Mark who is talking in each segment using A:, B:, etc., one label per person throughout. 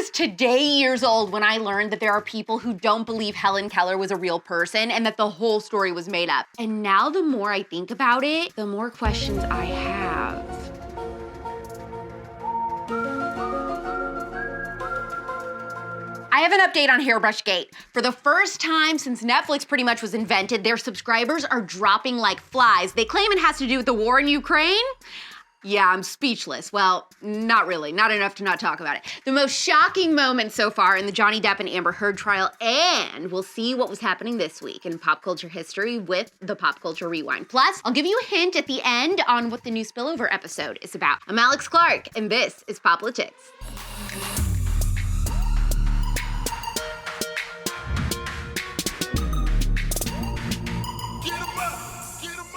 A: was today years old when I learned that there are people who don't believe Helen Keller was a real person and that the whole story was made up. And now the more I think about it, the more questions I have. I have an update on Hairbrushgate. For the first time since Netflix pretty much was invented, their subscribers are dropping like flies. They claim it has to do with the war in Ukraine. Yeah, I'm speechless. Well, not really, not enough to not talk about it. The most shocking moment so far in the Johnny Depp and Amber Heard trial, and we'll see what was happening this week in pop culture history with the Pop Culture Rewind. Plus, I'll give you a hint at the end on what the new spillover episode is about. I'm AlexClark, and this is POPlitics.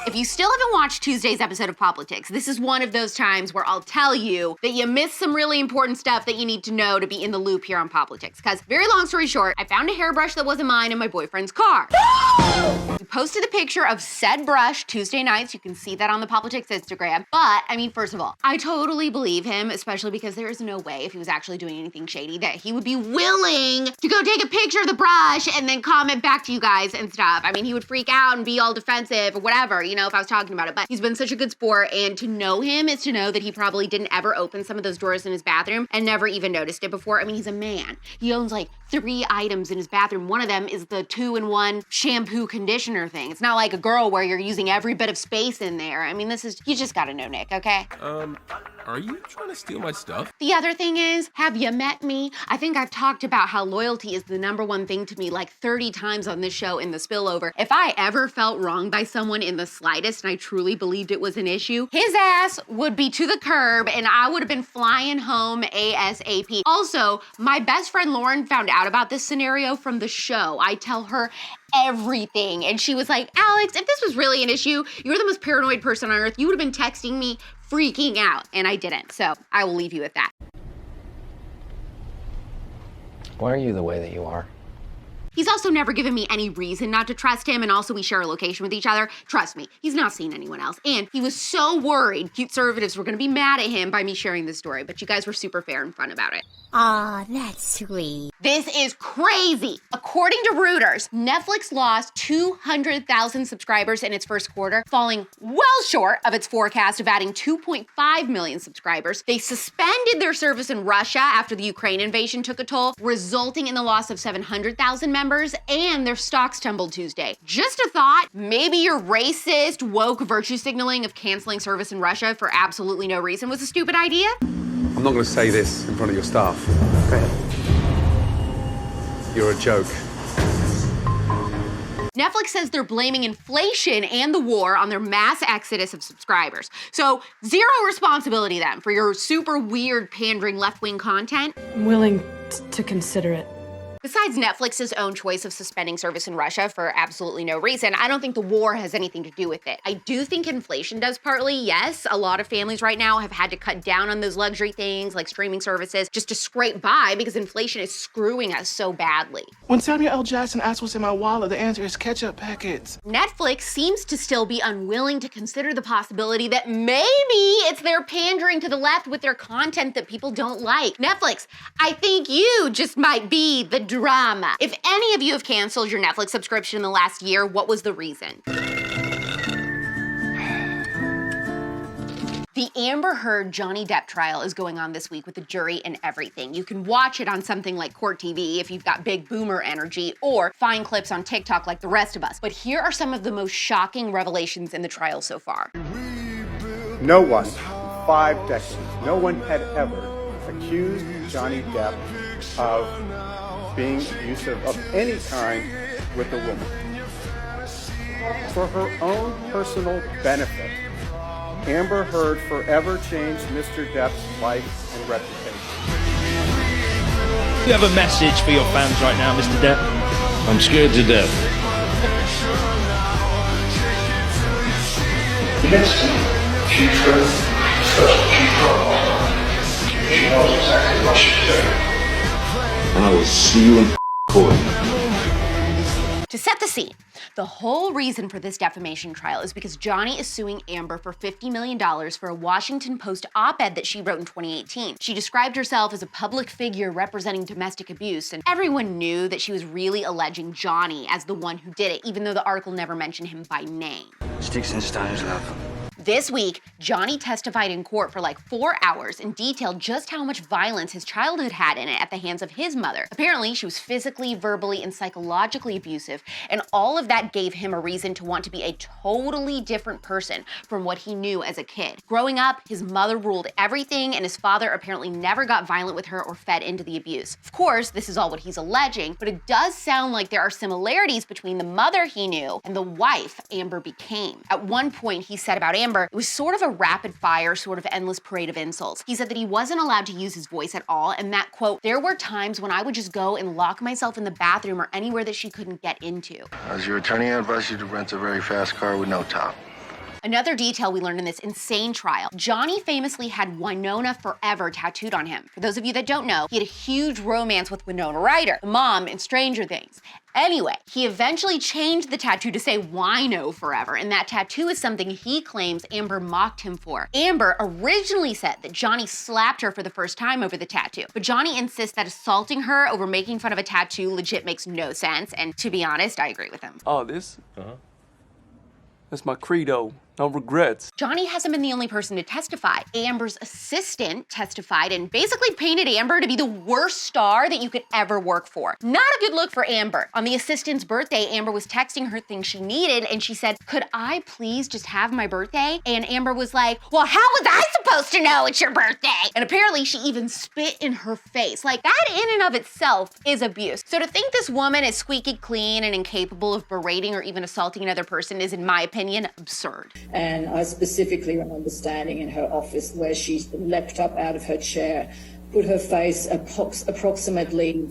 A: If you still haven't watched Tuesday's episode of POPlitics, this is one of those times where I'll tell you that you missed some really important stuff that you need to know to be in the loop here on POPlitics. Because, very long story short, I found a hairbrush that wasn't mine in my boyfriend's car. We posted a picture of said brush Tuesday nights. You can see that on the POPlitics Instagram. But, I mean, first of all, I totally believe him, especially because there is no way, if he was actually doing anything shady, that he would be willing to go take a picture of the brush and then comment back to you guys and stuff. I mean, he would freak out and be all defensive or whatever, you know, if I was talking about it. But he's been such a good sport, and to know him is to know that he probably didn't ever open some of those drawers in his bathroom and never even noticed it before. I mean, he's a man. He owns like 3 items in his bathroom. One of them is the 2-in-1 shampoo conditioner thing. It's not like a girl where you're using every bit of space in there. I mean, you just gotta know Nick, okay?
B: Are you trying to steal my stuff?
A: The other thing is, have you met me? I think I've talked about how loyalty is the #1 thing to me like 30 times on this show in the spillover. If I ever felt wronged by someone in the slightest and I truly believed it was an issue, his ass would be to the curb and I would have been flying home ASAP. Also, my best friend Lauren found out about this scenario from the show. I tell her everything, and she was like, Alex, if this was really an issue, you're the most paranoid person on earth. You would have been texting me freaking out, and I didn't. So I will leave you with that.
C: Why are you the way that you are?
A: He's also never given me any reason not to trust him, and also we share a location with each other. Trust me, he's not seen anyone else. And he was so worried CUTEservatives were gonna be mad at him by me sharing this story, but you guys were super fair and fun about it.
D: Aw, that's sweet.
A: This is crazy. According to Reuters, Netflix lost 200,000 subscribers in its first quarter, falling well short of its forecast of adding 2.5 million subscribers. They suspended their service in Russia after the Ukraine invasion took a toll, resulting in the loss of 700,000 members, and their stocks tumbled Tuesday. Just a thought, maybe your racist, woke virtue signaling of canceling service in Russia for absolutely no reason was a stupid idea?
E: I'm not going to say this in front of your staff. Go ahead. You're a joke.
A: Netflix says they're blaming inflation and the war on their mass exodus of subscribers. So, zero responsibility then for your super weird pandering left-wing content.
F: I'm willing to consider it.
A: Besides Netflix's own choice of suspending service in Russia for absolutely no reason, I don't think the war has anything to do with it. I do think inflation does partly, yes. A lot of families right now have had to cut down on those luxury things like streaming services just to scrape by because inflation is screwing us so badly.
G: When Samuel L. Jackson asks what's in my wallet, the answer is ketchup packets.
A: Netflix seems to still be unwilling to consider the possibility that maybe it's their pandering to the left with their content that people don't like. Netflix, I think you just might be the drama. If any of you have canceled your Netflix subscription in the last year, what was the reason? The Amber Heard Johnny Depp trial is going on this week with the jury and everything. You can watch it on something like Court TV if you've got big boomer energy, or find clips on TikTok like the rest of us. But here are some of the most shocking revelations in the trial so far.
H: No one, 5 decades, no one had ever accused Johnny Depp of being abusive of any kind with a woman. For her own personal benefit, Amber Heard forever changed Mr. Depp's life and reputation.
I: You have a message for your fans right now, Mr. Depp?
J: I'm scared to death.
K: Next time, keep her, keep her on. She knows exactly what she's doing.
J: And I will see you in court.
A: To set the scene, the whole reason for this defamation trial is because Johnny is suing Amber for $50 million for a Washington Post op-ed that she wrote in 2018. She described herself as a public figure representing domestic abuse, and everyone knew that she was really alleging Johnny as the one who did it, even though the article never mentioned him by name.
J: Sticks and stones, love.
A: This week, Johnny testified in court for like 4 hours and detailed just how much violence his childhood had in it at the hands of his mother. Apparently, she was physically, verbally, and psychologically abusive, and all of that gave him a reason to want to be a totally different person from what he knew as a kid. Growing up, his mother ruled everything, and his father apparently never got violent with her or fed into the abuse. Of course, this is all what he's alleging, but it does sound like there are similarities between the mother he knew and the wife Amber became. At one point, he said about Amber, it was sort of a rapid-fire, sort of endless parade of insults. He said that he wasn't allowed to use his voice at all, and that, quote, there were times when I would just go and lock myself in the bathroom or anywhere that she couldn't get into.
J: As your attorney, I advise you to rent a very fast car with no top.
A: Another detail we learned in this insane trial, Johnny famously had Winona Forever tattooed on him. For those of you that don't know, he had a huge romance with Winona Ryder, the mom in Stranger Things. Anyway, he eventually changed the tattoo to say Wino Forever, and that tattoo is something he claims Amber mocked him for. Amber originally said that Johnny slapped her for the first time over the tattoo, but Johnny insists that assaulting her over making fun of a tattoo legit makes no sense, and to be honest, I agree with him.
G: Oh, this? That's my credo. No regrets.
A: Johnny hasn't been the only person to testify. Amber's assistant testified and basically painted Amber to be the worst star that you could ever work for. Not a good look for Amber. On the assistant's birthday, Amber was texting her things she needed, and she said, could I please just have my birthday? And Amber was like, well, how was I supposed to know it's your birthday? And apparently she even spit in her face. Like, that in and of itself is abuse. So to think this woman is squeaky clean and incapable of berating or even assaulting another person is, in my opinion, absurd.
L: And I specifically remember standing in her office where she leapt up out of her chair, put her face approximately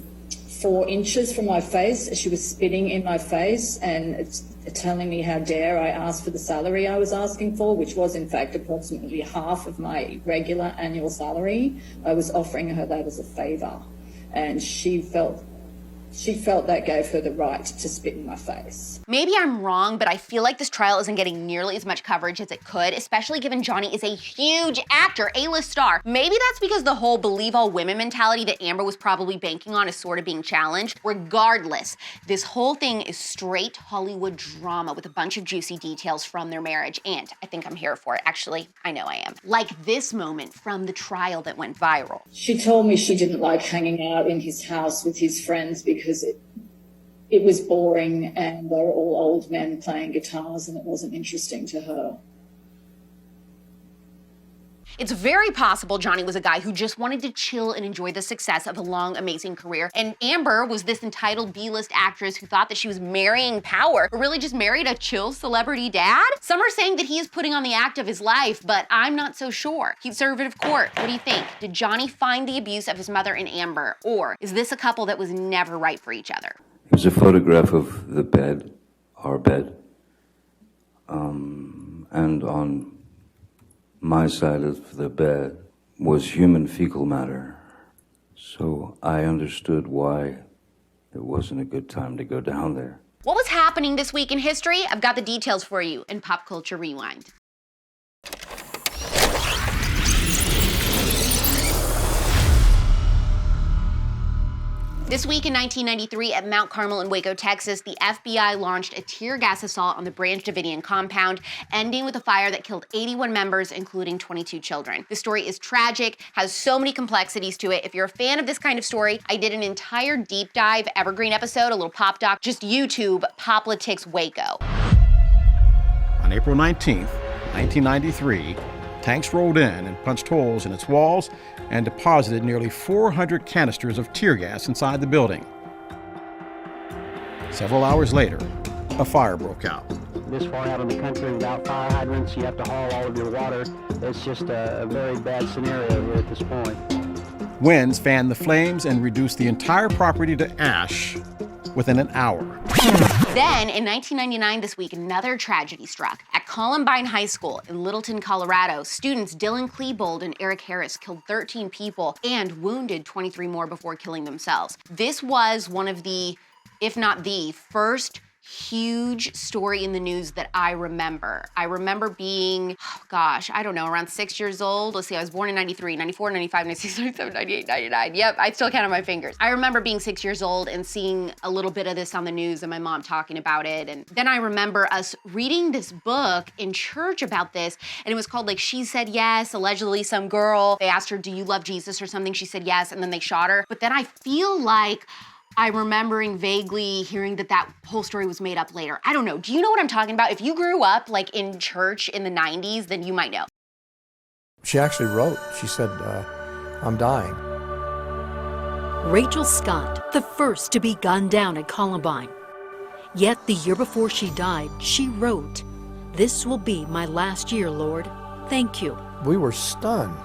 L: 4 inches from my face. She was spitting in my face and telling me how dare I ask for the salary I was asking for, which was in fact approximately half of my regular annual salary. I was offering her that as a favor, and she felt that gave her the right to spit in my face.
A: Maybe I'm wrong, but I feel like this trial isn't getting nearly as much coverage as it could, especially given Johnny is a huge actor, A-list star. Maybe that's because the whole believe all women mentality that Amber was probably banking on is sort of being challenged. Regardless, this whole thing is straight Hollywood drama with a bunch of juicy details from their marriage, and I think I'm here for it. Actually, I know I am. Like this moment from the trial that went viral.
L: She told me she didn't like hanging out in his house with his friends because it was boring and they were all old men playing guitars and it wasn't interesting to her.
A: It's very possible Johnny was a guy who just wanted to chill and enjoy the success of a long, amazing career, and Amber was this entitled B-list actress who thought that she was marrying power, but really just married a chill celebrity dad? Some are saying that he is putting on the act of his life, but I'm not so sure. Conservative court, what do you think? Did Johnny find the abuse of his mother in Amber, or is this a couple that was never right for each other?
M: It was a photograph of the bed, our bed, and on my side of the bed was human fecal matter. So I understood why it wasn't a good time to go down there.
A: What was happening this week in history? I've got the details for you in Pop Culture Rewind. This week in 1993 at Mount Carmel in Waco, Texas, the FBI launched a tear gas assault on the Branch Davidian compound, ending with a fire that killed 81 members, including 22 children. The story is tragic, has so many complexities to it. If you're a fan of this kind of story, I did an entire deep dive evergreen episode, a little pop doc, just YouTube POPlitics Waco.
N: On April 19th, 1993, tanks rolled in and punched holes in its walls and deposited nearly 400 canisters of tear gas inside the building. Several hours later, a fire broke out.
O: This far out in the country without fire hydrants, you have to haul all of your water. It's just a very bad scenario here at this point.
N: Winds fanned the flames and reduced the entire property to ash within an hour.
A: Then, in 1999 this week, another tragedy struck. At Columbine High School in Littleton, Colorado, students Dylan Klebold and Eric Harris killed 13 people and wounded 23 more before killing themselves. This was one of the, if not the, first huge story in the news that I remember. I remember being, I don't know, around 6 years old. Let's see, I was born in 93, 94, 95, 96, 97, 98, 99. Yep, I still count on my fingers. I remember being 6 years old and seeing a little bit of this on the news and my mom talking about it. And then I remember us reading this book in church about this, and it was called like She Said Yes. Allegedly some girl, they asked her, do you love Jesus or something? She said yes, and then they shot her. But then I feel like I'm remembering vaguely hearing that whole story was made up later. I don't know. Do you know what I'm talking about? If you grew up like in church in the 90s, then you might know.
P: She actually wrote, she said, I'm dying.
Q: Rachel Scott, the first to be gunned down at Columbine. Yet the year before she died, she wrote, "This will be my last year, Lord. Thank you."
P: We were stunned.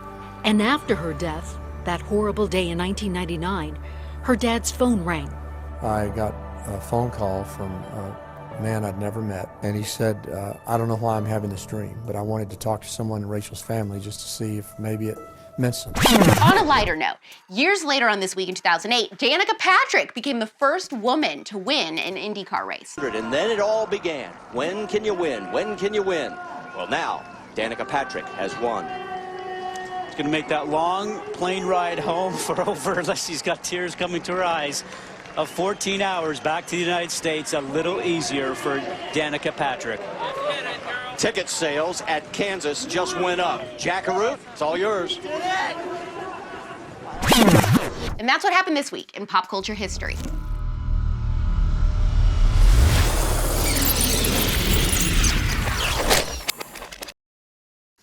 Q: And after her death, that horrible day in 1999, her dad's phone rang.
P: I got a phone call from a man I'd never met, and he said, I don't know why I'm having this dream, but I wanted to talk to someone in Rachel's family just to see if maybe it meant something.
A: On a lighter note, years later on This Week in 2008, Danica Patrick became the first woman to win an IndyCar race.
R: And then it all began. When can you win? When can you win? Well, now, Danica Patrick has won.
S: It's going to make that long plane ride home for over, unless she's got tears coming to her eyes, of 14 hours back to the United States a little easier for Danica Patrick.
R: Ticket sales at Kansas just went up. Jackaroo, it's all yours.
A: And that's what happened this week in pop culture history.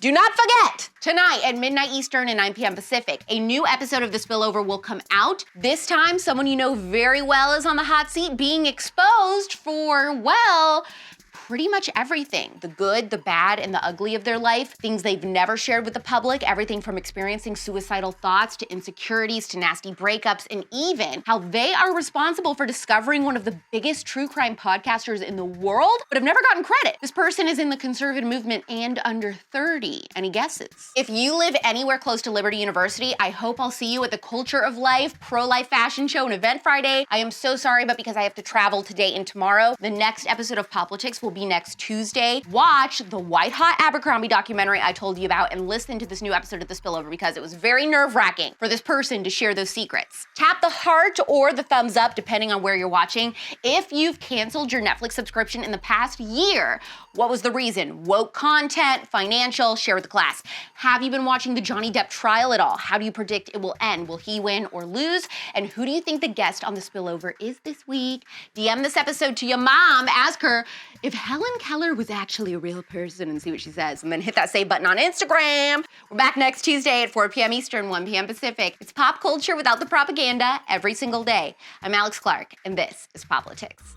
A: Do not forget, tonight at midnight Eastern and 9 p.m. Pacific, a new episode of The Spillover will come out. This time, someone you know very well is on the hot seat being exposed for, well, pretty much everything. The good, the bad, and the ugly of their life. Things they've never shared with the public. Everything from experiencing suicidal thoughts to insecurities to nasty breakups, and even how they are responsible for discovering one of the biggest true crime podcasters in the world, but have never gotten credit. This person is in the conservative movement and under 30. Any guesses? If you live anywhere close to Liberty University, I hope I'll see you at the Culture of Life pro-life fashion show and event Friday. I am so sorry, but because I have to travel today and tomorrow, the next episode of POPlitics will be next Tuesday. Watch the White Hot Abercrombie documentary I told you about and listen to this new episode of The Spillover because it was very nerve-wracking for this person to share those secrets. Tap the heart or the thumbs up depending on where you're watching. If you've canceled your Netflix subscription in the past year, what was the reason? Woke content, financial, share with the class. Have you been watching the Johnny Depp trial at all? How do you predict it will end? Will he win or lose? And who do you think the guest on The Spillover is this week? DM this episode to your mom. Ask her if Helen Keller was actually a real person and see what she says. And then hit that save button on Instagram. We're back next Tuesday at 4 p.m. Eastern, 1 p.m. Pacific. It's pop culture without the propaganda every single day. I'm AlexClark, and this is POPlitics.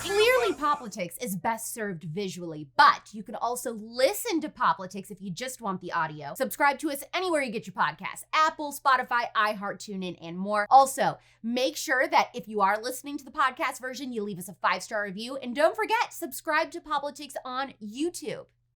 T: Clearly, POPlitics is best served visually, but you can also listen to POPlitics if you just want the audio. Subscribe to us anywhere you get your podcasts: Apple, Spotify, iHeart, TuneIn, and more. Also, make sure that if you are listening to the podcast version, you leave us a 5-star review. And don't forget, subscribe to POPlitics on YouTube.